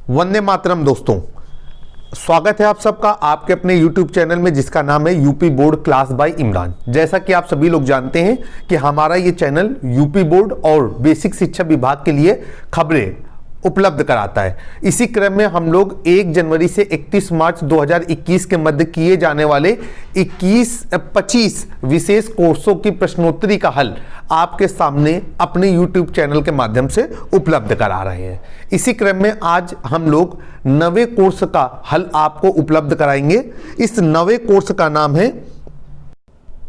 वंदे मातरम दोस्तों, स्वागत है आप सबका आपके अपने YouTube चैनल में जिसका नाम है UP board class by Imran. जैसा कि आप सभी लोग जानते हैं कि हमारा ये चैनल यूपी बोर्ड और बेसिक शिक्षा विभाग के लिए खबरें उपलब्ध कराता है। इसी क्रम में हम लोग 1 जनवरी से 31 मार्च 2021 के मध्य किए जाने वाले 25 विशेष कोर्सों की प्रश्नोत्तरी का हल आपके सामने अपने YouTube चैनल के माध्यम से उपलब्ध करा रहे हैं। इसी क्रम में आज हम लोग नवे कोर्स का हल आपको उपलब्ध कराएंगे। इस नवे कोर्स का नाम है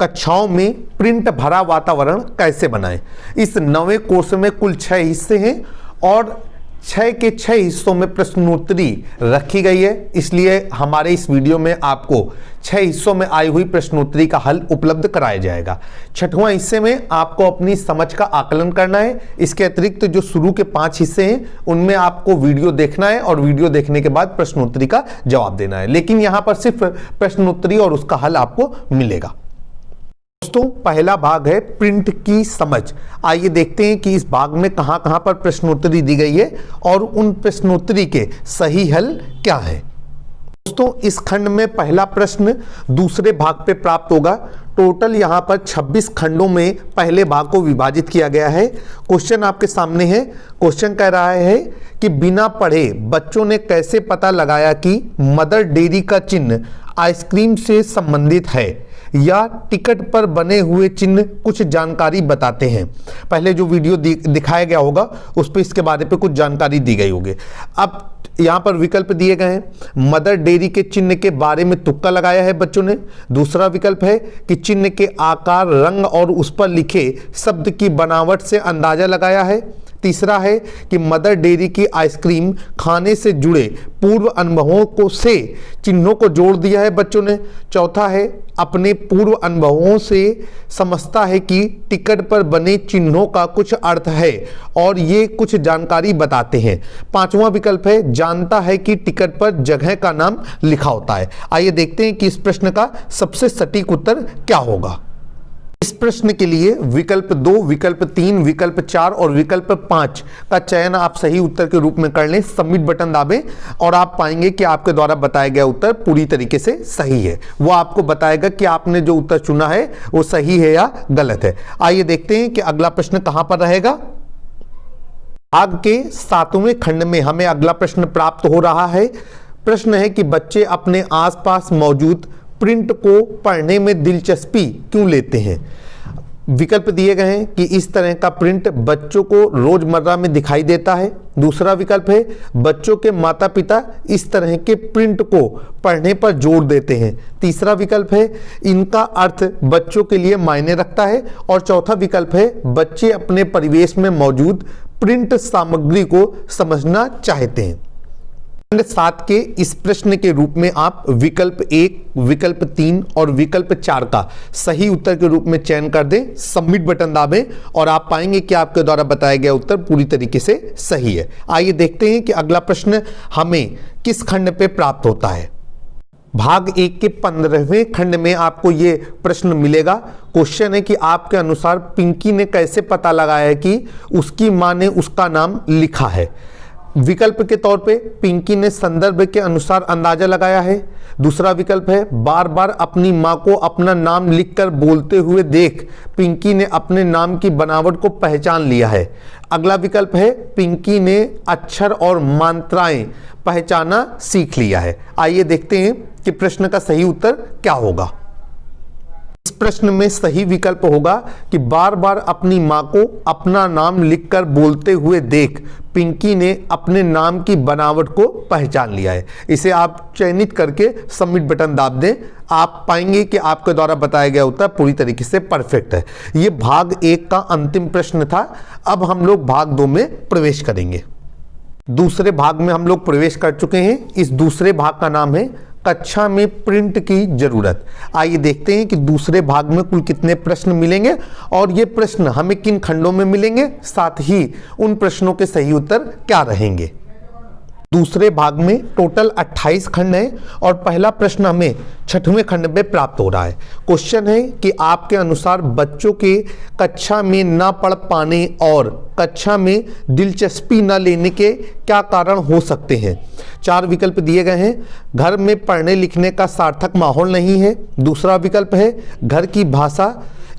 कक्षाओं में प्रिंट भरा वातावरण कैसे बनाएं। इस नवे कोर्स में कुल 6 हिस्से हैं और 6 के 6 हिस्सों में प्रश्नोत्तरी रखी गई है। इसलिए हमारे इस वीडियो में आपको 6 हिस्सों में आई हुई प्रश्नोत्तरी का हल उपलब्ध कराया जाएगा। 6वां हिस्से में आपको अपनी समझ का आकलन करना है। इसके अतिरिक्त जो शुरू के 5 हिस्से हैं उनमें आपको वीडियो देखना है और वीडियो देखने के बाद प्रश्नोत्तरी का जवाब देना है। लेकिन यहां पर सिर्फ प्रश्नोत्तरी और उसका हल आपको मिलेगा। दोस्तों, पहला भाग है प्रिंट की समझ। आइए देखते हैं कि इस भाग में कहां कहां पर प्रश्नोत्तरी दी गई है और उन प्रश्नोत्तरी के सही हल क्या है। दोस्तों, इस खंड में पहला प्रश्न दूसरे भाग पे प्राप्त होगा। टोटल यहां पर 26 खंडों में पहले भाग को विभाजित किया गया है। क्वेश्चन आपके सामने है। क्वेश्चन कह रहा है कि बिना पढ़े बच्चों ने कैसे पता लगाया कि मदर डेयरी का चिन्ह आइसक्रीम से संबंधित है या टिकट पर बने हुए चिन्ह कुछ जानकारी बताते हैं। पहले जो वीडियो दिखाया गया होगा उस पर इसके बारे पे कुछ जानकारी दी गई होगी। अब यहाँ पर विकल्प दिए गए हैं। मदर डेयरी के चिन्ह के बारे में तुक्का लगाया है बच्चों ने। दूसरा विकल्प है कि चिन्ह के आकार, रंग और उस पर लिखे शब्द की बनावट से अंदाजा लगाया है। तीसरा है कि मदर डेयरी की आइसक्रीम खाने से जुड़े पूर्व अनुभवों को से चिन्हों को जोड़ दिया है बच्चों ने। चौथा है अपने पूर्व अनुभवों से समझता है कि टिकट पर बने चिन्हों का कुछ अर्थ है और ये कुछ जानकारी बताते हैं। 5वां विकल्प है जानता है कि टिकट पर जगह का नाम लिखा होता है। आइए देखते हैं कि इस प्रश्न का सबसे सटीक उत्तर क्या होगा। इस प्रश्न के लिए विकल्प 2, विकल्प 3, विकल्प 4 और विकल्प 5 का चयन आप सही उत्तर के रूप में कर लें। सबमिट बटन दाबें और आप पाएंगे कि आपके द्वारा बताया गया उत्तर पूरी तरीके से सही है। वो आपको बताएगा कि आपने जो उत्तर चुना है वो सही है या गलत है। आइए देखते हैं कि अगला प्रश्न कहां पर रहेगा। भाग के 7वें खंड में हमें अगला प्रश्न प्राप्त हो रहा है। प्रश्न है कि बच्चे अपने आसपास मौजूद प्रिंट को पढ़ने में दिलचस्पी क्यों लेते हैं। विकल्प दिए गए हैं कि इस तरह का प्रिंट बच्चों को रोजमर्रा में दिखाई देता है। दूसरा विकल्प है बच्चों के माता पिता इस तरह के प्रिंट को पढ़ने पर जोर देते हैं। तीसरा विकल्प है इनका अर्थ बच्चों के लिए मायने रखता है। और चौथा विकल्प है बच्चे अपने परिवेश में मौजूद प्रिंट सामग्री को समझना चाहते हैं। खंड 7 के इस प्रश्न के रूप में आप विकल्प 1, विकल्प 3 और विकल्प 4 का सही उत्तर के रूप में चयन कर दें। सबमिट बटन दाबें और आप पाएंगे कि आपके द्वारा बताया गया उत्तर पूरी तरीके से सही है। आइए देखते हैं कि अगला प्रश्न हमें किस खंड पे प्राप्त होता है। भाग 1 के 15वें खंड में आपको ये प्रश्न मिलेगा। क्वेश्चन है कि आपके अनुसार पिंकी ने कैसे पता लगाया कि उसकी मां ने उसका नाम लिखा है। विकल्प के तौर पे पिंकी ने संदर्भ के अनुसार अंदाजा लगाया है। दूसरा विकल्प है बार बार अपनी मां को अपना नाम लिखकर बोलते हुए देख पिंकी ने अपने नाम की बनावट को पहचान लिया है। अगला विकल्प है पिंकी ने अक्षर और मात्राएं पहचाना सीख लिया है। आइए देखते हैं कि प्रश्न का सही उत्तर क्या होगा। इस प्रश्न में सही विकल्प होगा कि बार बार अपनी मां को अपना नाम लिखकर बोलते हुए देख पिंकी ने अपने नाम की बनावट को पहचान लिया है। इसे आप चयनित करके सबमिट बटन दाब दें। आप पाएंगे कि आपके द्वारा बताया गया उत्तर पूरी तरीके से परफेक्ट है। ये भाग 1 का अंतिम प्रश्न था। अब हम लोग भाग 2 में प्रवेश करेंगे। दूसरे भाग में हम लोग प्रवेश कर चुके हैं। इस दूसरे भाग का नाम है कक्षा में प्रिंट की जरूरत। आइए देखते हैं कि दूसरे भाग में कुल कितने प्रश्न मिलेंगे और ये प्रश्न हमें किन खंडों में मिलेंगे, साथ ही उन प्रश्नों के सही उत्तर क्या रहेंगे। दूसरे भाग में टोटल 28 खंड हैं और पहला प्रश्न हमें 6वें खंड में प्राप्त हो रहा है। क्वेश्चन है कि आपके अनुसार बच्चों के कक्षा में ना पढ़ पाने और कक्षा में दिलचस्पी न लेने के क्या कारण हो सकते हैं। 4 विकल्प दिए गए हैं। घर में पढ़ने लिखने का सार्थक माहौल नहीं है। दूसरा विकल्प है घर की भाषा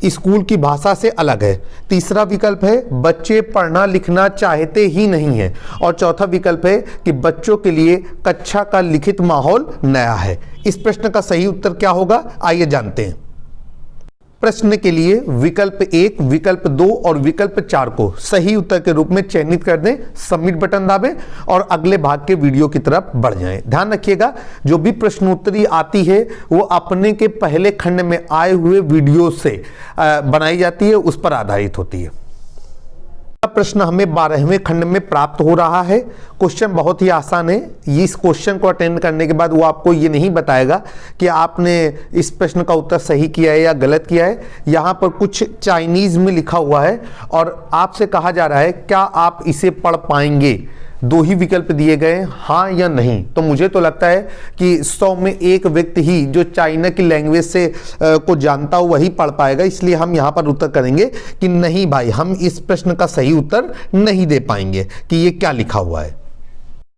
स्कूल की भाषा से अलग है। तीसरा विकल्प है बच्चे पढ़ना लिखना चाहते ही नहीं है। और चौथा विकल्प है कि बच्चों के लिए कक्षा का लिखित माहौल नया है। इस प्रश्न का सही उत्तर क्या होगा, आइए जानते हैं। प्रश्न के लिए विकल्प 1, विकल्प 2 और विकल्प 4 को सही उत्तर के रूप में चयनित कर दें, सबमिट बटन दाबें और अगले भाग के वीडियो की तरफ बढ़ जाएं। ध्यान रखिएगा, जो भी प्रश्नोत्तरी आती है वो अपने के पहले खंड में आए हुए वीडियो से बनाई जाती है, उस पर आधारित होती है। प्रश्न हमें 12वें खंड में प्राप्त हो रहा है। क्वेश्चन बहुत ही आसान है। इस क्वेश्चन को अटेंड करने के बाद वो आपको ये नहीं बताएगा कि आपने इस प्रश्न का उत्तर सही किया है या गलत किया है। यहाँ पर कुछ चाइनीज में लिखा हुआ है और आपसे कहा जा रहा है क्या आप इसे पढ़ पाएंगे। 2 ही विकल्प दिए गए, हाँ या नहीं। तो मुझे तो लगता है कि 100 में 1 व्यक्ति ही जो चाइना की लैंग्वेज से को जानता हो वही पढ़ पाएगा, इसलिए हम यहाँ पर उत्तर करेंगे कि नहीं भाई, हम इस प्रश्न का सही उत्तर नहीं दे पाएंगे कि ये क्या लिखा हुआ है।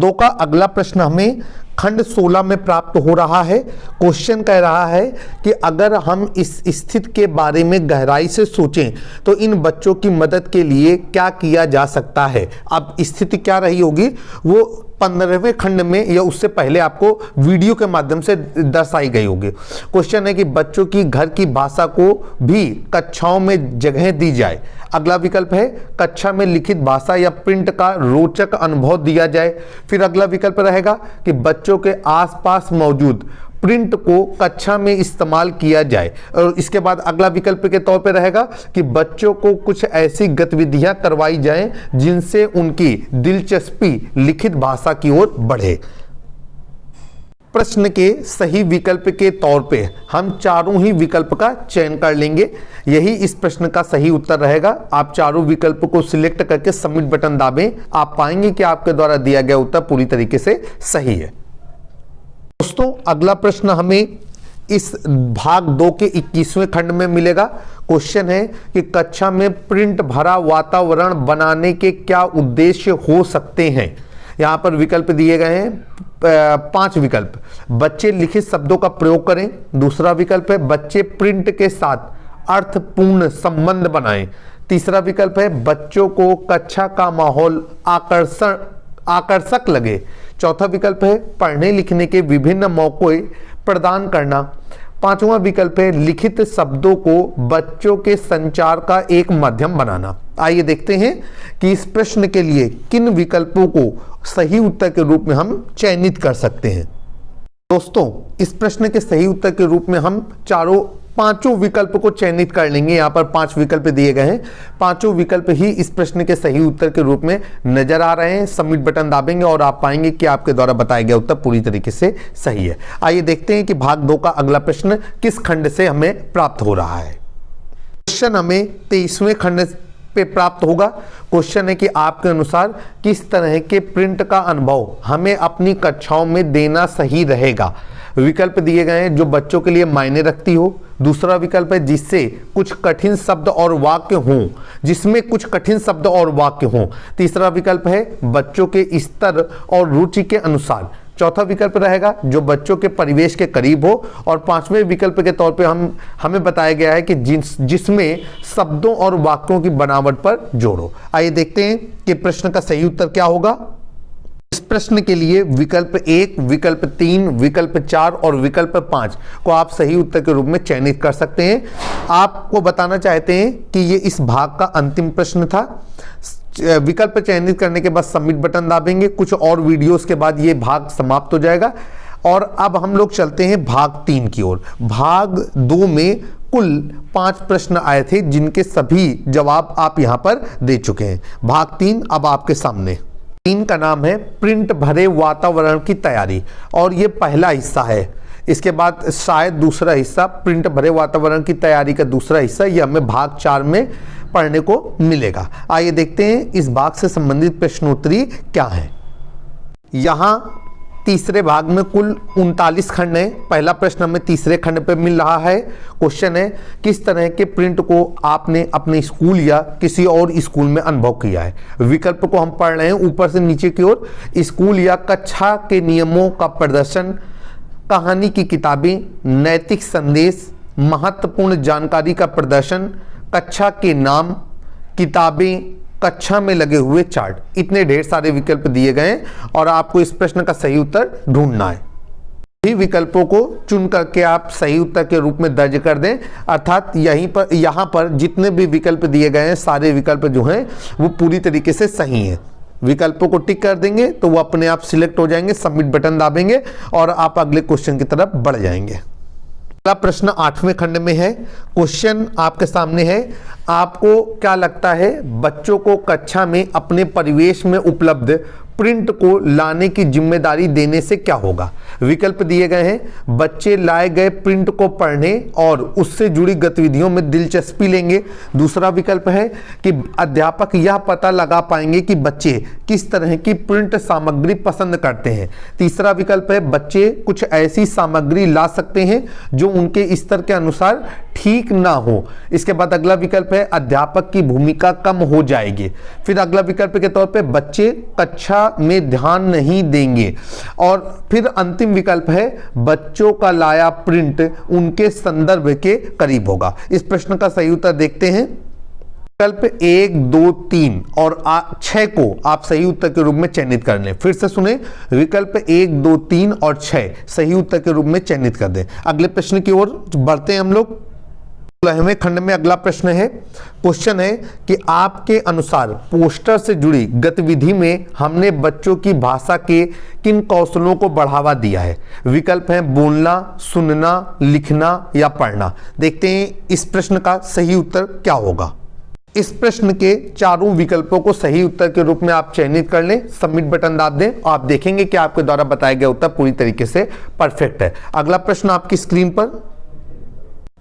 2 का अगला प्रश्न हमें खंड 16 में प्राप्त हो रहा है। क्वेश्चन कह रहा है कि अगर हम इस स्थिति के बारे में गहराई से सोचें तो इन बच्चों की मदद के लिए क्या किया जा सकता है। अब स्थिति क्या रही होगी वो 15वें खंड में या उससे पहले आपको वीडियो के माध्यम से दर्शाई गई होगी। क्वेश्चन है कि बच्चों की घर की भाषा को भी कक्षाओं में जगह दी जाए। अगला विकल्प है कक्षा में लिखित भाषा या प्रिंट का रोचक अनुभव दिया जाए। फिर अगला विकल्प रहेगा कि बच्चों के आसपास मौजूद प्रिंट को कक्षा में इस्तेमाल किया जाए। और इसके बाद अगला विकल्प के तौर पे रहेगा कि बच्चों को कुछ ऐसी गतिविधियां करवाई जाएं जिनसे उनकी दिलचस्पी लिखित भाषा की ओर बढ़े। प्रश्न के सही विकल्प के तौर पे हम चारों ही विकल्प का चयन कर लेंगे। यही इस प्रश्न का सही उत्तर रहेगा। आप चारों विकल्प को सिलेक्ट करके सबमिट बटन दाबें, आप पाएंगे कि आपके द्वारा दिया गया उत्तर पूरी तरीके से सही है। दोस्तों, अगला प्रश्न हमें इस भाग 2 के 21वें खंड में मिलेगा। क्वेश्चन है कि कक्षा में प्रिंट भरा वातावरण बनाने के क्या उद्देश्य हो सकते हैं। यहां पर विकल्प दिए गए हैं 5 विकल्प। बच्चे लिखित शब्दों का प्रयोग करें। दूसरा विकल्प है बच्चे प्रिंट के साथ अर्थपूर्ण संबंध बनाएं। तीसरा विकल्प है बच्चों को कक्षा का माहौल आकर्षक लगे। चौथा विकल्प है पढ़ने लिखने के विभिन्न मौके प्रदान करना। 5वां विकल्प है लिखित शब्दों को बच्चों के संचार का एक माध्यम बनाना। आइए देखते हैं कि इस प्रश्न के लिए किन विकल्पों को सही उत्तर के रूप में हम चयनित कर सकते हैं। दोस्तों, इस प्रश्न के सही उत्तर के रूप में हम पांचों विकल्प को चयनित कर लेंगे। यहाँ पर 5 विकल्प दिए गए हैं, पांचों विकल्प ही इस प्रश्न के सही उत्तर के रूप में नजर आ रहे हैं। सबमिट बटन दाबेंगे और आप पाएंगे कि आपके द्वारा बताया गया उत्तर पूरी तरीके से सही है। आइए देखते हैं कि भाग 2 का अगला प्रश्न किस खंड से हमें प्राप्त हो रहा है। क्वेश्चन हमें 23वें खंड पे प्राप्त होगा। क्वेश्चन है कि आपके अनुसार किस तरह के प्रिंट का अनुभव हमें अपनी कक्षाओं में देना सही रहेगा। विकल्प दिए गए हैं जो बच्चों के लिए मायने रखती हो। दूसरा विकल्प है जिससे कुछ कठिन शब्द और वाक्य हों, जिसमें कुछ कठिन शब्द और वाक्य हों। तीसरा विकल्प है बच्चों के स्तर और रुचि के अनुसार। चौथा विकल्प रहेगा जो बच्चों के परिवेश के करीब हो। और 5वें विकल्प के तौर पे हमें बताया गया है कि जिसमें शब्दों और वाक्यों की बनावट पर जोर हो। आइए देखते हैं कि प्रश्न का सही उत्तर क्या होगा। इस प्रश्न के लिए विकल्प 1, विकल्प 3, विकल्प 4 और विकल्प 5 को आप सही उत्तर के रूप में चयनित कर सकते हैं। आपको बताना चाहते हैं कि ये इस भाग का अंतिम प्रश्न था। विकल्प चयनित करने के बाद सबमिट बटन दाबेंगे। कुछ और वीडियोस के बाद ये भाग समाप्त हो जाएगा और अब हम लोग चलते हैं भाग 3 की ओर। भाग 2 में कुल 5 प्रश्न आए थे जिनके सभी जवाब आप यहां पर दे चुके हैं। भाग 3 अब आपके सामने। 3 का नाम है प्रिंट भरे वातावरण की तैयारी और ये पहला हिस्सा है। इसके बाद शायद दूसरा हिस्सा प्रिंट भरे वातावरण की तैयारी का दूसरा हिस्सा ये हमें भाग 4 में पढ़ने को मिलेगा। आइए देखते हैं इस भाग से संबंधित प्रश्नोत्तरी क्या है। यहाँ तीसरे भाग में कुल 39 खंड हैं। पहला प्रश्न हमें तीसरे खंड पे मिल रहा है। क्वेश्चन है, किस तरह के प्रिंट को आपने अपने स्कूल या किसी और स्कूल में अनुभव किया है। विकल्प को हम पढ़ रहे हैं ऊपर से नीचे की ओर। स्कूल या कक्षा के नियमों का प्रदर्शन, कहानी की किताबें, नैतिक संदेश, महत्वपूर्ण जानकारी का प्रदर्शन, कक्षा के नाम, किताबें, कक्षा में लगे हुए चार्ट। इतने ढेर सारे विकल्प दिए गए हैं और आपको इस प्रश्न का सही उत्तर ढूंढना है। भी विकल्पों को चुन करके आप सही उत्तर के रूप में दर्ज कर दें, अर्थात यहाँ पर जितने भी विकल्प दिए गए हैं सारे विकल्प जो हैं वो पूरी तरीके से सही हैं। विकल्पों को टिक कर देंगे तो वो अपने आप सिलेक्ट हो जाएंगे, सबमिट बटन दाबेंगे और आप अगले क्वेश्चन की तरफ बढ़ जाएंगे। अगला प्रश्न 8वें खंड में है। क्वेश्चन आपके सामने है, आपको क्या लगता है बच्चों को कक्षा में अपने परिवेश में उपलब्ध प्रिंट को लाने की जिम्मेदारी देने से क्या होगा। विकल्प दिए गए हैं, बच्चे लाए गए प्रिंट को पढ़ने और उससे जुड़ी गतिविधियों में दिलचस्पी लेंगे। दूसरा विकल्प है कि अध्यापक यह पता लगा पाएंगे कि बच्चे किस तरह की प्रिंट सामग्री पसंद करते हैं। तीसरा विकल्प है, बच्चे कुछ ऐसी सामग्री ला सकते हैं जो उनके स्तर के अनुसार ठीक ना हो। इसके बाद अगला विकल्प है, अध्यापक की भूमिका कम हो जाएगी। फिर अगला विकल्प के तौर पे बच्चे कक्षा में ध्यान नहीं देंगे। और फिर अंतिम विकल्प है, बच्चों का लाया प्रिंट उनके संदर्भ के करीब होगा। इस प्रश्न का सही उत्तर देखते हैं। विकल्प 1, 2, 3 और 6 को आप सही उत्तर के रूप में चयनित कर लें। फिर से सुने, विकल्प 1, 2, 3 और 6 सही उत्तर के रूप में चयनित कर दें। अगले प्रश्न की ओर बढ़ते हैं हम लोग। 16वें खंड में अगला प्रश्न है। क्वेश्चन है कि आपके अनुसार पोस्टर से जुड़ी गतिविधि में हमने बच्चों की भाषा के किन कौशलों को बढ़ावा दिया है। विकल्प है बोलना, सुनना, लिखना या पढ़ना। देखते हैं इस प्रश्न का सही उत्तर क्या होगा। इस प्रश्न के चारों विकल्पों को सही उत्तर के रूप में आप चयनित कर लें, सबमिट बटन दाब दें और आप देखेंगे कि आपके द्वारा बताया गया उत्तर पूरी तरीके से परफेक्ट है। अगला प्रश्न आपकी स्क्रीन पर।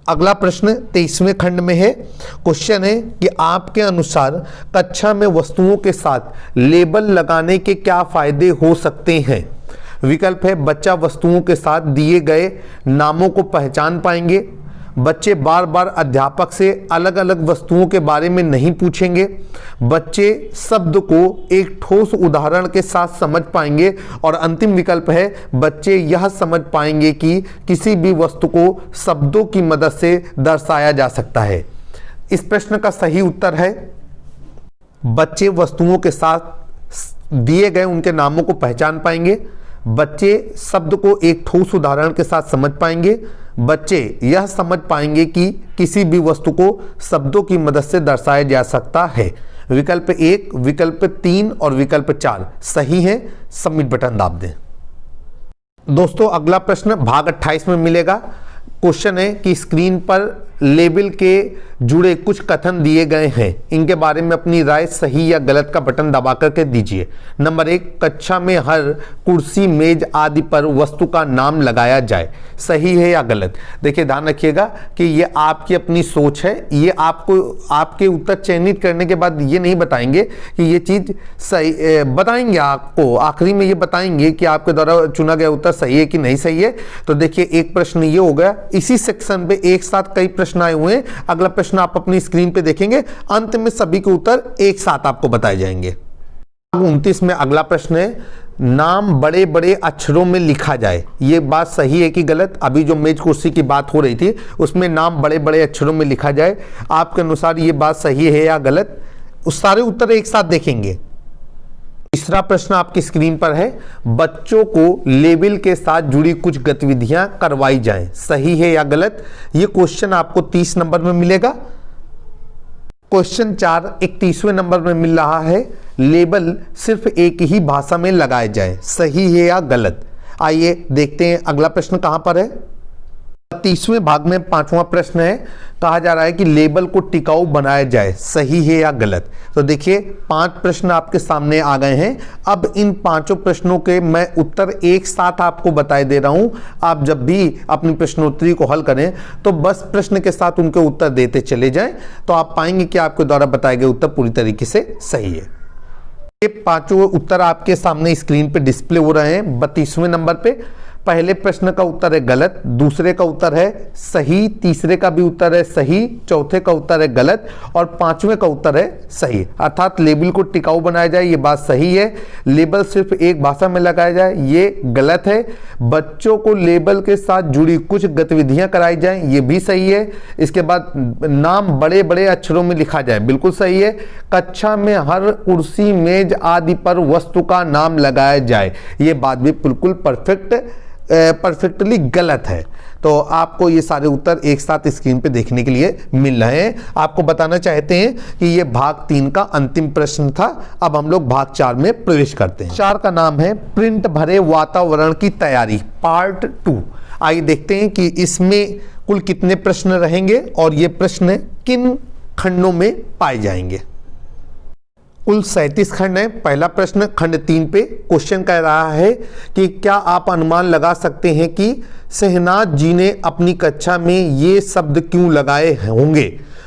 अगला प्रश्न 23वें खंड में है। क्वेश्चन है कि आपके अनुसार कक्षा में वस्तुओं के साथ लेबल लगाने के क्या फायदे हो सकते हैं। विकल्प है, बच्चा वस्तुओं के साथ दिए गए नामों को पहचान पाएंगे, बच्चे बार बार अध्यापक से अलग अलग वस्तुओं के बारे में नहीं पूछेंगे, बच्चे शब्द को एक ठोस उदाहरण के साथ समझ पाएंगे और अंतिम विकल्प है, बच्चे यह समझ पाएंगे कि किसी भी वस्तु को शब्दों की मदद से दर्शाया जा सकता है। इस प्रश्न का सही उत्तर है, बच्चे वस्तुओं के साथ दिए गए उनके नामों को पहचान पाएंगे, बच्चे शब्द को एक ठोस उदाहरण के साथ समझ पाएंगे, बच्चे यह समझ पाएंगे कि किसी भी वस्तु को शब्दों की मदद से दर्शाया जा सकता है। विकल्प 1, विकल्प 3 और विकल्प 4 सही है, सबमिट बटन दाब दें। दोस्तों अगला प्रश्न भाग 28 में मिलेगा। क्वेश्चन है कि स्क्रीन पर लेबल के जुड़े कुछ कथन दिए गए हैं, इनके बारे में अपनी राय सही या गलत का बटन दबा करके दीजिए। नंबर 1, कक्षा में हर कुर्सी, मेज आदि पर वस्तु का नाम लगाया जाए। सही है या गलत। देखिए ध्यान रखिएगा कि ये आपकी अपनी सोच है, ये आपको आपके उत्तर चयनित करने के बाद ये नहीं बताएंगे कि ये चीज सही, बताएंगे आपको आखिरी में ये बताएंगे कि आपके द्वारा चुना गया उत्तर सही है कि नहीं सही है। तो देखिए एक प्रश्न ये हो गया, इसी सेक्शन पे एक साथ कई प्रश्न आए हुए हैं। अगला प्रश्न आप अपनी स्क्रीन पे देखेंगे, अंत में सभी के उत्तर एक साथ आपको बताए जाएंगे। 29 में अगला प्रश्न है, नाम बड़े बड़े अक्षरों में लिखा जाए। ये बात सही है कि गलत। अभी जो मेज कुर्सी की बात हो रही थी उसमें नाम बड़े बड़े अक्षरों में लिखा जाए, आपके अनुसार ये बात सही है या गलत। उस सारे उत्तर एक साथ देखेंगे। तीसरा प्रश्न आपकी स्क्रीन पर है, बच्चों को लेबल के साथ जुड़ी कुछ गतिविधियां करवाई जाएं। सही है या गलत। ये क्वेश्चन आपको 30 नंबर में मिलेगा। क्वेश्चन 4 31वें नंबर में मिल रहा है, लेबल सिर्फ एक ही भाषा में लगाए जाए। सही है या गलत। आइए देखते हैं अगला प्रश्न कहां पर है। 30वें भाग में 5वां प्रश्न है, कहा जा रहा है कि लेबल को टिकाऊ बनाया जाए। सही है या गलत। तो देखिए 5 प्रश्न आपके सामने आ गए हैं। अब इन 5 प्रश्नों के मैं उत्तर एक साथ आपको बताए दे रहा हूं। आप जब भी अपनी प्रश्नोत्तरी को हल करें तो बस प्रश्न के साथ उनके उत्तर देते चले जाएं, तो आप पाएंगे कि आपके द्वारा बताए गए उत्तर पूरी तरीके से सही है। ये पांचों उत्तर आपके सामने स्क्रीन पे डिस्प्ले हो रहे हैं। 32वें नंबर पे पहले प्रश्न का उत्तर है गलत, दूसरे का उत्तर है सही, तीसरे का भी उत्तर है सही, चौथे का उत्तर है गलत और पांचवें का उत्तर है सही। अर्थात लेबल को टिकाऊ बनाया जाए, ये बात सही है। लेबल सिर्फ एक भाषा में लगाया जाए, ये गलत है। बच्चों को लेबल के साथ जुड़ी कुछ गतिविधियां कराई जाए, ये भी सही है। इसके बाद नाम बड़े बड़े अक्षरों में लिखा जाए, बिल्कुल सही है। कक्षा में हर कुर्सी मेज आदि पर वस्तु का नाम लगाया जाए, ये बात भी बिल्कुल परफेक्टली गलत है। तो आपको ये सारे उत्तर एक साथ स्क्रीन पे देखने के लिए मिल रहे हैं। आपको बताना चाहते हैं कि ये भाग 3 का अंतिम प्रश्न था। अब हम लोग भाग 4 में प्रवेश करते हैं। 4 का नाम है प्रिंट भरे वातावरण की तैयारी पार्ट 2। आइए देखते हैं कि इसमें कुल कितने प्रश्न रहेंगे और ये प्रश्न किन खंडों में पाए जाएंगे। कुल 37 खंड है। पहला प्रश्न खंड 3 पे क्वेश्चन कह रहा है कि क्या आप अनुमान लगा सकते हैं कि शहनाज जी ने अपनी कक्षा में ये शब्द क्यों लगाए होंगे।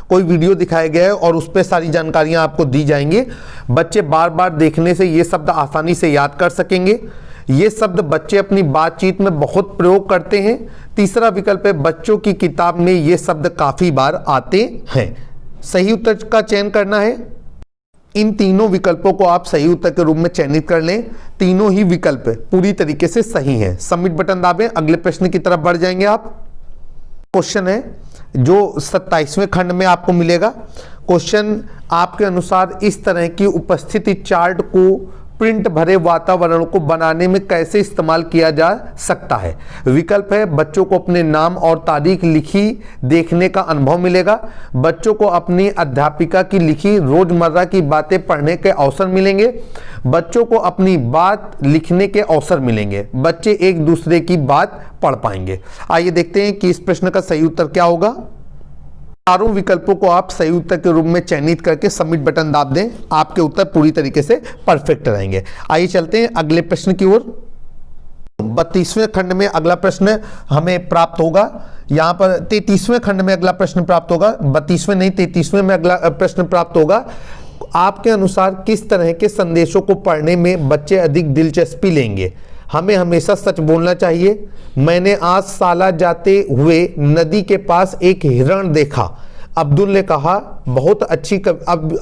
कोई वीडियो दिखाया गया है और उस पर सारी जानकारियां आपको दी जाएंगी। बच्चे बार बार देखने से ये शब्द आसानी से याद कर सकेंगे। ये शब्द बच्चे अपनी बातचीत में बहुत प्रयोग करते हैं। तीसरा विकल्प है बच्चों की किताब में ये शब्द काफी बार आते हैं। सही उत्तर का चयन करना है। इन तीनों विकल्पों को आप सही उत्तर के रूप में चयनित कर लें। तीनों ही विकल्प पूरी तरीके से सही हैं। सबमिट बटन दाबें, अगले प्रश्न की तरफ बढ़ जाएंगे आप। क्वेश्चन है जो 27वें खंड में आपको मिलेगा। क्वेश्चन आपके अनुसार इस तरह की उपस्थिति चार्ट को प्रिंट भरे वातावरण को बनाने में कैसे इस्तेमाल किया जा सकता है। विकल्प है बच्चों को अपने नाम और तारीख लिखी देखने का अनुभव मिलेगा, बच्चों को अपनी अध्यापिका की लिखी रोजमर्रा की बातें पढ़ने के अवसर मिलेंगे, बच्चों को अपनी बात लिखने के अवसर मिलेंगे, बच्चे एक दूसरे की बात पढ़ पाएंगे। आइए देखते हैं कि इस प्रश्न का सही उत्तर क्या होगा। चारों विकल्पों को आप सही उत्तर के रूप में चयनित करके सबमिट बटन दाब दें। आपके उत्तर पूरी तरीके से परफेक्ट रहेंगे। आइए चलते हैं अगले प्रश्न की ओर। 32वें खंड में अगला प्रश्न हमें प्राप्त होगा। यहां पर 33वें खंड में अगला प्रश्न प्राप्त होगा। 32वें नहीं 33वें में अगला प्रश्न प्राप्त होगा। आपके अनुसार किस तरह के संदेशों को पढ़ने में बच्चे अधिक दिलचस्पी लेंगे। हमें हमेशा सच बोलना चाहिए। मैंने आज साला जाते हुए नदी के पास एक हिरण देखा। अब्दुल ने कहा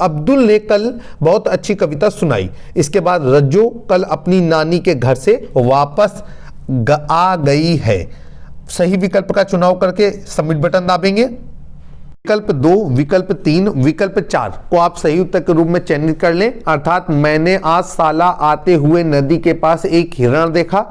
अब्दुल ने कल बहुत अच्छी कविता सुनाई। इसके बाद रज्जो कल अपनी नानी के घर से वापस आ गई है। सही विकल्प का चुनाव करके सबमिट बटन दाबेंगे। विकल्प 2, विकल्प 3, विकल्प 4 को आप सही उत्तर के रूप में चयनित कर लें। अर्थात मैंने आज साला आते हुए नदी के पास एक हिरण देखा,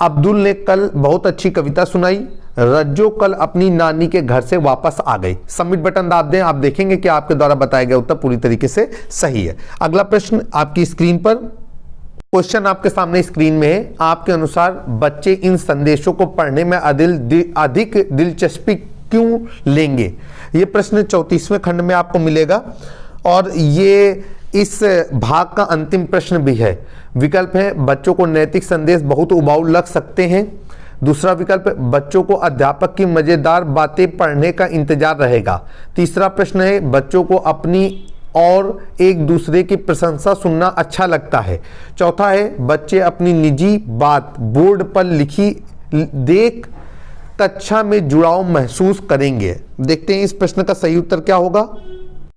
अब्दुल ने कल बहुत अच्छी कविता सुनाई, रज्जो कल अपनी नानी के घर से वापस आ गई। सबमिट बटन दाब दें। आप देखेंगे कि आपके द्वारा बताया गया उत्तर पूरी तरीके से सही है। अगला प्रश्न आपकी स्क्रीन पर, क्वेश्चन आपके सामने स्क्रीन में है। आपके अनुसार बच्चे इन संदेशों को पढ़ने में अधिक दिलचस्पी क्यों लेंगे। ये प्रश्न 34वें खंड में आपको मिलेगा और ये इस भाग का अंतिम प्रश्न भी है। विकल्प है बच्चों को नैतिक संदेश बहुत उबाऊ लग सकते हैं। दूसरा विकल्प बच्चों को अध्यापक की मजेदार बातें पढ़ने का इंतजार रहेगा। तीसरा प्रश्न है बच्चों को अपनी और एक दूसरे की प्रशंसा सुनना अच्छा लगता है। चौथा है बच्चे अपनी निजी बात बोर्ड पर लिखी देख कक्षा में जुड़ाव महसूस करेंगे। देखते हैं इस प्रश्न का सही उत्तर क्या होगा।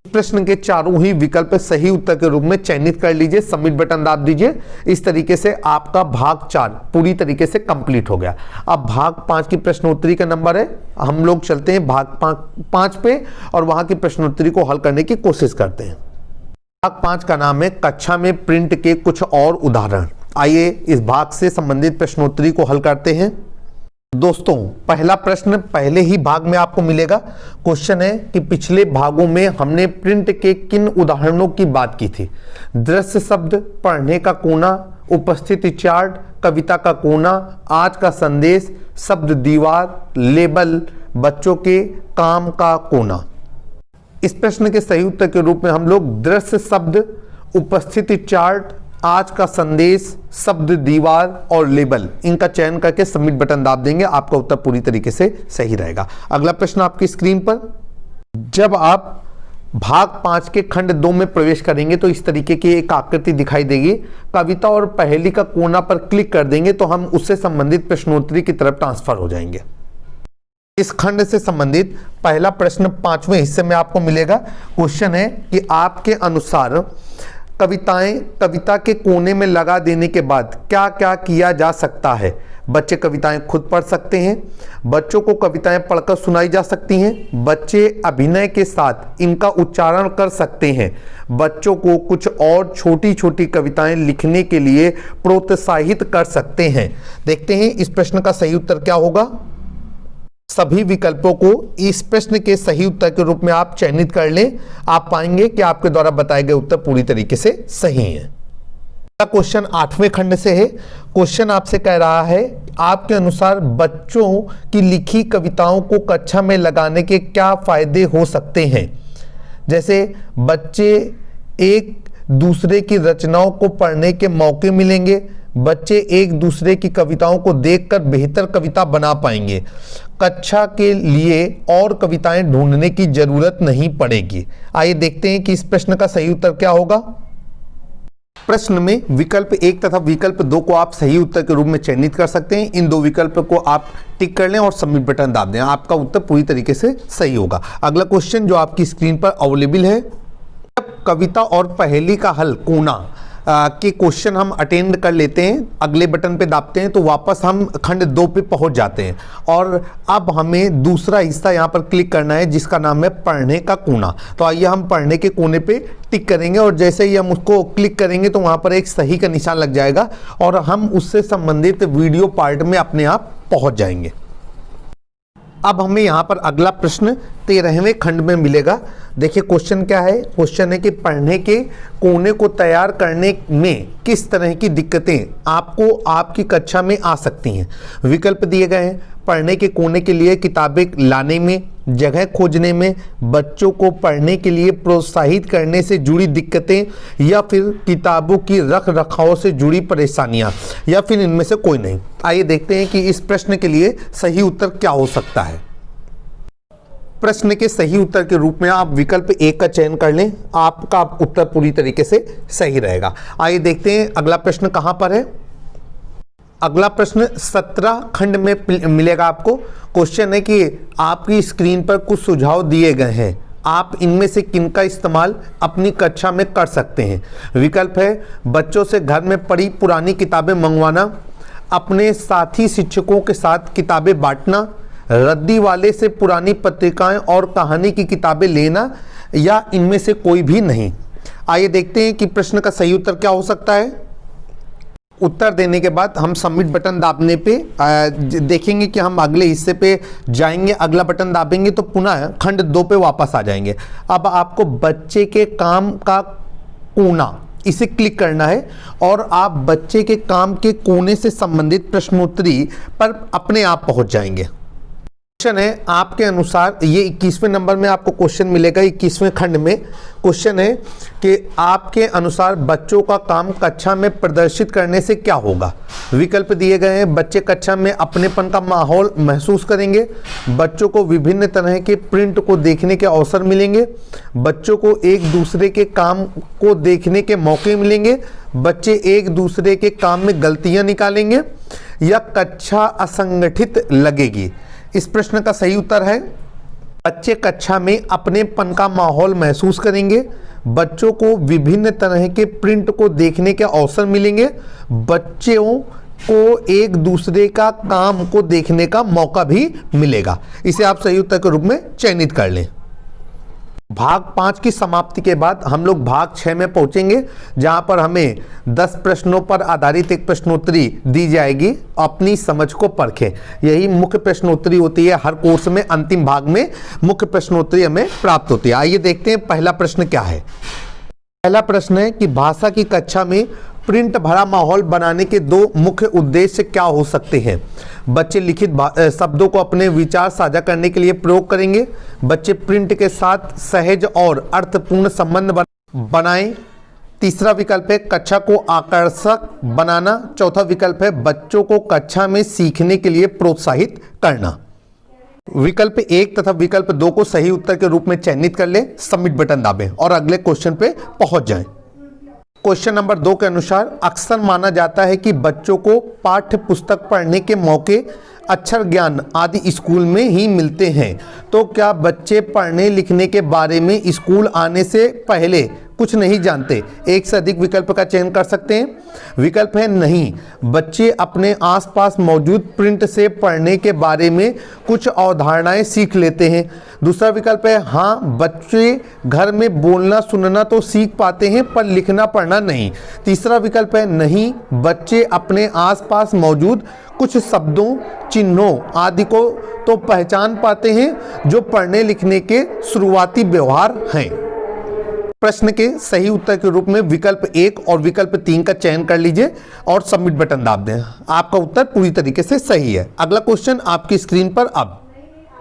प्रश्न के चारों ही विकल्प सही उत्तर के रूप में चयनित कर लीजिए। सबमिट बटन दाब दीजिए। इस तरीके से आपका भाग 4 पूरी तरीके से कंप्लीट हो गया। अब भाग 5 की प्रश्नोत्तरी का नंबर है। हम लोग चलते हैं भाग 5 पे और वहां की प्रश्नोत्तरी को हल करने की कोशिश करते हैं। भाग 5 का नाम है कक्षा में प्रिंट के कुछ और उदाहरण। आइए इस भाग से संबंधित प्रश्नोत्तरी को हल करते हैं। दोस्तों पहला प्रश्न पहले ही भाग में आपको मिलेगा। क्वेश्चन है कि पिछले भागों में हमने प्रिंट के किन उदाहरणों की बात की थी। दृश्य शब्द, पढ़ने का कोना, उपस्थिति चार्ट, कविता का कोना, आज का संदेश, शब्द दीवार, लेबल, बच्चों के काम का कोना। इस प्रश्न के सही उत्तर के रूप में हम लोग दृश्य शब्द, उपस्थिति चार्ट, आज का संदेश, शब्द दीवार और लेबल इनका चयन करके सबमिट बटन दाब देंगे। आपका उत्तर पूरी तरीके से सही रहेगा। अगला प्रश्न आपकी स्क्रीन पर, जब आप भाग 5 के खंड 2 में प्रवेश करेंगे तो इस तरीके की एक आकृति दिखाई देगी। कविता और पहेली का कोना पर क्लिक कर देंगे तो हम उससे संबंधित प्रश्नोत्तरी की तरफ ट्रांसफर हो जाएंगे। इस खंड से संबंधित पहला प्रश्न 5वें हिस्से में आपको मिलेगा। क्वेश्चन है कि आपके अनुसार कविता के कोने में लगा देने के बाद क्या क्या किया जा सकता है। बच्चे कविताएं खुद पढ़ सकते हैं, बच्चों को कविताएं पढ़कर सुनाई जा सकती हैं, बच्चे अभिनय के साथ इनका उच्चारण कर सकते हैं, बच्चों को कुछ और छोटी छोटी कविताएं लिखने के लिए प्रोत्साहित कर सकते हैं। देखते हैं इस प्रश्न का सही उत्तर क्या होगा। सभी विकल्पों को इस प्रश्न के सही उत्तर के रूप में आप चयनित कर लें। आप पाएंगे कि आपके द्वारा बताए गए उत्तर पूरी तरीके से सही हैं। क्वेश्चन 8वें खंड से है। क्वेश्चन आपसे कह रहा है आपके अनुसार बच्चों की लिखी कविताओं को कक्षा में लगाने के क्या फायदे हो सकते हैं। जैसे बच्चे एक दूसरे की रचनाओं को पढ़ने के मौके मिलेंगे, बच्चे एक दूसरे की कविताओं को देखकर बेहतर कविता बना पाएंगे, कक्षा के लिए और कविताएं ढूंढने की जरूरत नहीं पड़ेगी। आइए देखते हैं कि इस प्रश्न का सही उत्तर क्या होगा। प्रश्न में विकल्प 1 तथा विकल्प 2 को आप सही उत्तर के रूप में चयनित कर सकते हैं। इन दो विकल्प को आप टिक कर लें और सबमिट बटन दाब दें। आपका उत्तर पूरी तरीके से सही होगा। अगला क्वेश्चन जो आपकी स्क्रीन पर अवेलेबल है, कविता और पहेली का हल कोना के क्वेश्चन हम अटेंड कर लेते हैं, अगले बटन पे दाबते हैं तो वापस हम खंड 2 पे पहुंच जाते हैं और अब हमें दूसरा हिस्सा यहाँ पर क्लिक करना है जिसका नाम है पढ़ने का कोना। तो आइए हम पढ़ने के कोने पे टिक करेंगे और जैसे ही हम उसको क्लिक करेंगे तो वहाँ पर एक सही का निशान लग जाएगा और हम उससे संबंधित वीडियो पार्ट में अपने आप पहुँच जाएंगे। अब हमें यहाँ पर अगला प्रश्न 13वें खंड में मिलेगा। देखिए क्वेश्चन क्या है। क्वेश्चन है कि पढ़ने के कोने को तैयार करने में किस तरह की दिक्कतें आपको आपकी कक्षा में आ सकती हैं। विकल्प दिए गए हैं। पढ़ने के कोने के लिए किताबें लाने में, जगह खोजने में, बच्चों को पढ़ने के लिए प्रोत्साहित करने से जुड़ी दिक्कतें, या फिर किताबों की रख रखाव से जुड़ी परेशानियां, या फिर इनमें से कोई नहीं। आइए देखते हैं कि इस प्रश्न के लिए सही उत्तर क्या हो सकता है। प्रश्न के सही उत्तर के रूप में आप विकल्प 1 का चयन कर लें, आपका उत्तर पूरी तरीके से सही रहेगा। आइए देखते हैं अगला प्रश्न कहां पर है। अगला प्रश्न 17 खंड में मिलेगा आपको। क्वेश्चन है कि आपकी स्क्रीन पर कुछ सुझाव दिए गए हैं, आप इनमें से किनका इस्तेमाल अपनी कक्षा में कर सकते हैं। विकल्प है बच्चों से घर में पड़ी पुरानी किताबें मंगवाना, अपने साथी शिक्षकों के साथ किताबें बांटना, रद्दी वाले से पुरानी पत्रिकाएं और कहानी की किताबें लेना, या इनमें से कोई भी नहीं। आइए देखते हैं कि प्रश्न का सही उत्तर क्या हो सकता है। उत्तर देने के बाद हम सबमिट बटन दाबने पे देखेंगे कि हम अगले हिस्से पे जाएंगे। अगला बटन दाबेंगे तो पुनः खंड 2 पे वापस आ जाएंगे। अब आपको बच्चे के काम का कोना इसे क्लिक करना है और आप बच्चे के काम के कोने से संबंधित प्रश्नोत्तरी पर अपने आप पहुंच जाएंगे। क्वेश्चन है आपके अनुसार, ये 21वें नंबर में आपको क्वेश्चन मिलेगा। 21वें खंड में क्वेश्चन है कि आपके अनुसार बच्चों का काम कक्षा में प्रदर्शित करने से क्या होगा। विकल्प दिए गए हैं। बच्चे कक्षा में अपनेपन का माहौल महसूस करेंगे, बच्चों को विभिन्न तरह के प्रिंट को देखने के अवसर मिलेंगे, बच्चों को एक दूसरे के काम को देखने के मौके मिलेंगे, बच्चे एक दूसरे के काम में गलतियां निकालेंगे, या कक्षा असंगठित लगेगी। इस प्रश्न का सही उत्तर है बच्चे कक्षा में अपनेपन का माहौल महसूस करेंगे, बच्चों को विभिन्न तरह के प्रिंट को देखने के अवसर मिलेंगे, बच्चों को एक दूसरे का काम को देखने का मौका भी मिलेगा। इसे आप सही उत्तर के रूप में चयनित कर लें। भाग 5 की समाप्ति के बाद हम लोग भाग 6 में पहुंचेंगे, जहां पर हमें 10 प्रश्नों पर आधारित एक प्रश्नोत्तरी दी जाएगी। अपनी समझ को परखें, यही मुख्य प्रश्नोत्तरी होती है। हर कोर्स में अंतिम भाग में मुख्य प्रश्नोत्तरी हमें प्राप्त होती है। आइए देखते हैं पहला प्रश्न क्या है। पहला प्रश्न है कि भाषा की कक्षा में प्रिंट भरा माहौल बनाने के 2 मुख्य उद्देश्य क्या हो सकते हैं। बच्चे लिखित शब्दों को अपने विचार साझा करने के लिए प्रयोग करेंगे, बच्चे प्रिंट के साथ सहज और अर्थपूर्ण संबंध बनाएं। तीसरा विकल्प है कक्षा को आकर्षक बनाना। चौथा विकल्प है बच्चों को कक्षा में सीखने के लिए प्रोत्साहित करना। विकल्प 1 तथा विकल्प 2 को सही उत्तर के रूप में चयनित कर ले, सबमिट बटन दाबें और अगले क्वेश्चन पे पहुंच जाएं। क्वेश्चन नंबर 2 के अनुसार अक्सर माना जाता है कि बच्चों को पाठ्य पुस्तक पढ़ने के मौके अक्षर ज्ञान आदि स्कूल में ही मिलते हैं, तो क्या बच्चे पढ़ने लिखने के बारे में स्कूल आने से पहले कुछ नहीं जानते? एक से अधिक विकल्प का चयन कर सकते हैं। विकल्प है नहीं, बच्चे अपने आसपास मौजूद प्रिंट से पढ़ने के बारे में कुछ अवधारणाएं सीख लेते हैं। दूसरा विकल्प है हाँ, बच्चे घर में बोलना सुनना तो सीख पाते हैं पर लिखना पढ़ना नहीं। तीसरा विकल्प है नहीं, बच्चे अपने आसपास मौजूद कुछ शब्दों चिन्हों आदि को तो पहचान पाते हैं जो पढ़ने लिखने के शुरुआती व्यवहार हैं। प्रश्न के सही उत्तर के रूप में विकल्प 1 और विकल्प 3 का चयन कर लीजिए और सबमिट बटन दाब दें। आपका उत्तर पूरी तरीके से सही है। अगला क्वेश्चन आपकी स्क्रीन पर अब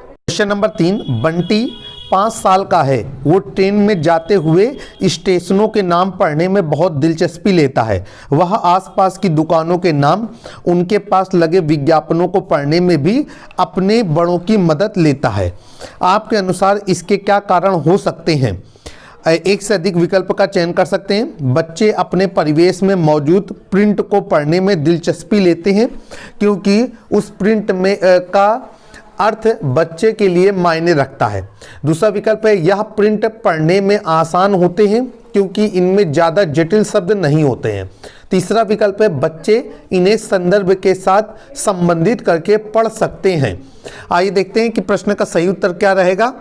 क्वेश्चन नंबर 3, बंटी 5 साल का है। वो ट्रेन में जाते हुए स्टेशनों के नाम पढ़ने में बहुत दिलचस्पी लेता है। वह आसपास की दुकानों के नाम, उनके पास लगे विज्ञापनों को पढ़ने में भी अपने बड़ों की मदद लेता है। आपके अनुसार इसके क्या कारण हो सकते हैं? एक से अधिक विकल्प का चयन कर सकते हैं। बच्चे अपने परिवेश में मौजूद प्रिंट को पढ़ने में दिलचस्पी लेते हैं क्योंकि उस प्रिंट में का अर्थ बच्चे के लिए मायने रखता है। दूसरा विकल्प है यह प्रिंट पढ़ने में आसान होते हैं क्योंकि इनमें ज़्यादा जटिल शब्द नहीं होते हैं। तीसरा विकल्प है बच्चे इन्हें संदर्भ के साथ संबंधित करके पढ़ सकते हैं। आइए देखते हैं कि प्रश्न का सही उत्तर क्या रहेगा।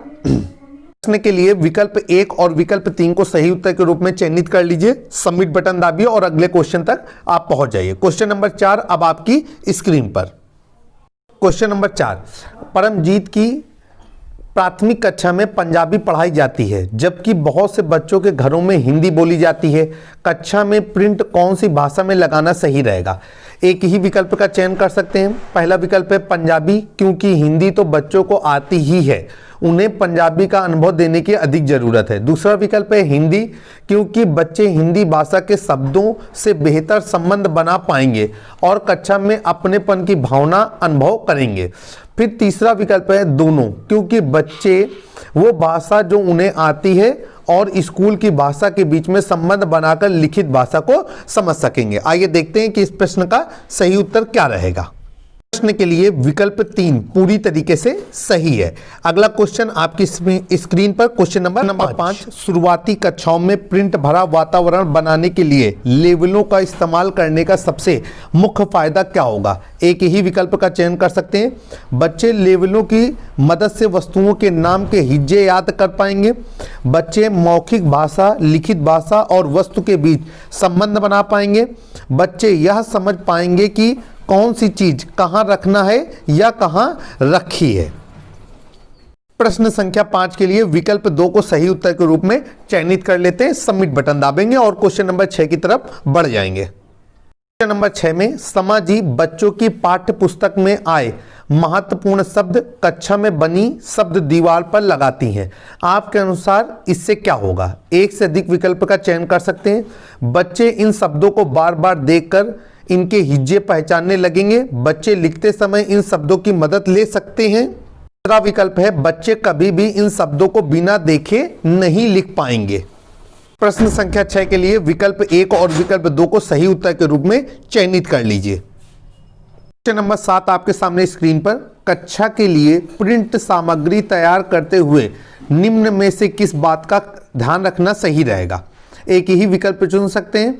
प्रश्न के लिए विकल्प 1 और विकल्प 3 को सही उत्तर के रूप में चयनित कर लीजिए, सबमिट बटन दाबिए और अगले क्वेश्चन तक आप पहुंच जाइए। क्वेश्चन नंबर 4 अब आपकी स्क्रीन पर। क्वेश्चन नंबर 4, परमजीत की प्राथमिक कक्षा में पंजाबी पढ़ाई जाती है जबकि बहुत से बच्चों के घरों में हिंदी बोली जाती है। कक्षा में प्रिंट कौन सी भाषा में लगाना सही रहेगा? एक ही विकल्प का चयन कर सकते हैं। पहला विकल्प है पंजाबी, क्योंकि हिंदी तो बच्चों को आती ही है, उन्हें पंजाबी का अनुभव देने की अधिक ज़रूरत है। दूसरा विकल्प है हिंदी, क्योंकि बच्चे हिंदी भाषा के शब्दों से बेहतर संबंध बना पाएंगे और कक्षा में अपनेपन की भावना अनुभव करेंगे। फिर तीसरा विकल्प है दोनों, क्योंकि बच्चे वो भाषा जो उन्हें आती है और स्कूल की भाषा के बीच में संबंध बनाकर लिखित भाषा को समझ सकेंगे। आइए देखते हैं कि इस प्रश्न का सही उत्तर क्या रहेगा। प्रश्न के लिए विकल्प 3 पूरी तरीके से सही है। अगला क्वेश्चन आपकी स्क्रीन पर क्वेश्चन नंबर 5, शुरुआती कक्षाओं में प्रिंट भरा वातावरण बनाने के लिए लेबलों का इस्तेमाल करने का सबसे मुख्य फायदा क्या होगा? एक ही विकल्प का चयन कर सकते हैं। बच्चे लेबलों की मदद से वस्तुओं के नाम के हिज्जे याद कर पाएंगे। बच्चे मौखिक भाषा, लिखित भाषा और वस्तु के बीच संबंध बना पाएंगे। बच्चे यह समझ पाएंगे कि कौन सी चीज कहां रखना है या कहां रखी है। प्रश्न संख्या 5 के लिए विकल्प 2 को सही उत्तर के रूप में चयनित कर लेते हैं, सबमिट बटन दाबेंगे और क्वेश्चन नंबर 6 की तरफ बढ़ जाएंगे। क्वेश्चन नंबर 6 में समाजी बच्चों की पाठ्य पुस्तक में आए महत्वपूर्ण शब्द कक्षा में बनी शब्द दीवार पर लगाती हैं। आपके अनुसार इससे क्या होगा? एक से अधिक विकल्प का चयन कर सकते हैं। बच्चे इन शब्दों को बार बार देखकर इनके हिज्जे पहचानने लगेंगे। बच्चे लिखते समय इन शब्दों की मदद ले सकते हैं। दूसरा विकल्प है बच्चे कभी भी इन शब्दों को बिना देखे नहीं लिख पाएंगे। प्रश्न संख्या 6 के लिए विकल्प 1 और विकल्प 2 को सही उत्तर के रूप में चयनित कर लीजिए। क्वेश्चन नंबर 7 आपके सामने स्क्रीन पर। कक्षा के लिए प्रिंट सामग्री तैयार करते हुए निम्न में से किस बात का ध्यान रखना सही रहेगा? एक ही विकल्प चुन सकते हैं।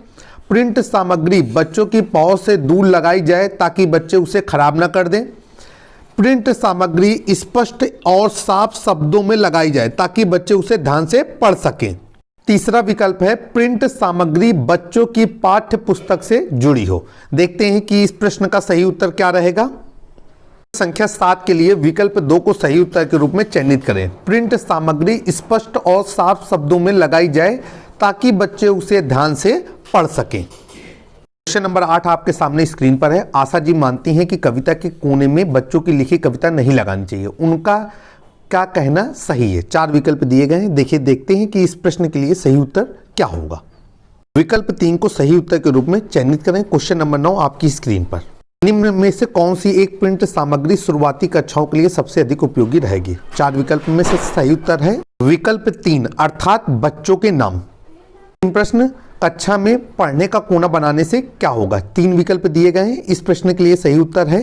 प्रिंट सामग्री बच्चों की पहुंच से दूर लगाई जाए ताकि बच्चे उसे खराब ना कर दें। प्रिंट सामग्री स्पष्ट और साफ शब्दों में लगाई जाए ताकि बच्चे उसे ध्यान से पढ़ सकें। तीसरा विकल्प है प्रिंट सामग्री बच्चों की पाठ्य पुस्तक से जुड़ी हो। देखते हैं कि इस प्रश्न का सही उत्तर क्या रहेगा। संख्या 7 के लिए विकल्प 2 को सही उत्तर के रूप में चयनित करें। प्रिंट सामग्री स्पष्ट और साफ शब्दों में लगाई जाए ताकि बच्चे उसे ध्यान से पढ़ सकें। क्वेश्चन नंबर 8 आपके सामने स्क्रीन पर है। आशा जी मानती हैं कि कविता के कोने में बच्चों की लिखी कविता नहीं लगानी चाहिए, उनका क्या कहना सही है? 4 विकल्प दिए गए हैं। देखते हैं कि इस प्रश्न के लिए सही उत्तर क्या होगा। विकल्प 3 को सही उत्तर के रूप में चयनित करें। क्वेश्चन नंबर 9 आपकी स्क्रीन पर। निम्न में से कौन सी एक प्रिंट सामग्री शुरुआती कक्षाओं के लिए सबसे अधिक उपयोगी रहेगी? 4 विकल्प में से सही उत्तर है विकल्प 3 अर्थात बच्चों के नाम। प्रश्न, कक्षा में पढ़ने का कोना बनाने से क्या होगा? 3 विकल्प दिए गए हैं। इस प्रश्न के लिए सही उत्तर है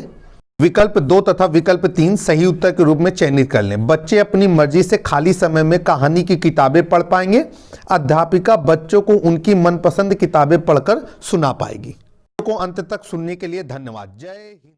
विकल्प 2 तथा विकल्प 3 सही उत्तर के रूप में चयनित कर लें। बच्चे अपनी मर्जी से खाली समय में कहानी की किताबें पढ़ पाएंगे। अध्यापिका बच्चों को उनकी मनपसंद किताबें पढ़कर सुना पाएगी। को अंत तक सुनने के लिए धन्यवाद। जय हिंद।